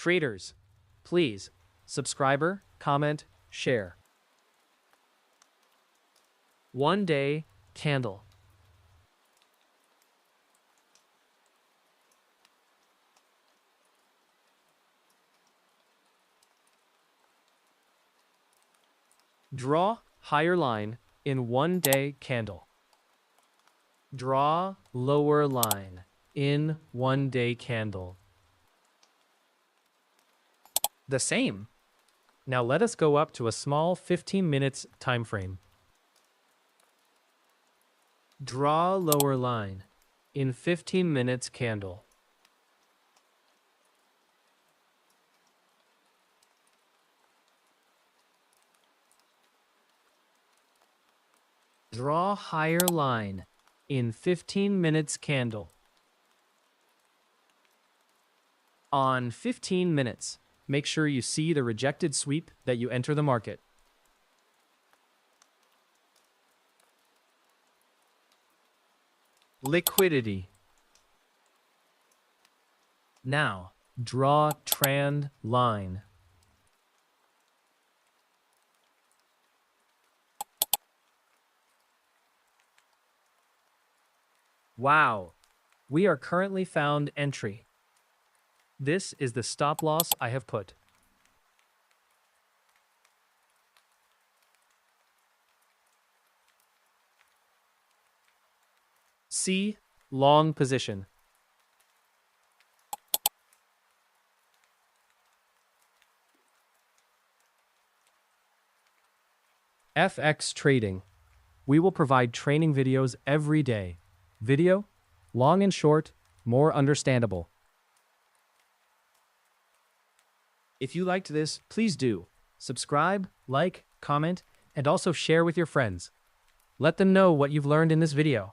Traders, please subscribe, comment, share. 1 day candle. Draw higher line in 1 day candle. Draw lower line in 1 day candle. The same. Now let us go up to a small 15 minutes time frame. Draw lower line in 15 minutes candle. Draw higher line in 15 minutes candle. On 15 minutes, make sure you see the rejected sweep that you enter the market. Liquidity. Now, draw trend line. Wow, we are currently found entry. This is the stop loss I have put. C, long position. FX trading. We will provide training videos every day. Video, long and short, more understandable. If you liked this, please do subscribe, like, comment, and also share with your friends. Let them know what you've learned in this video.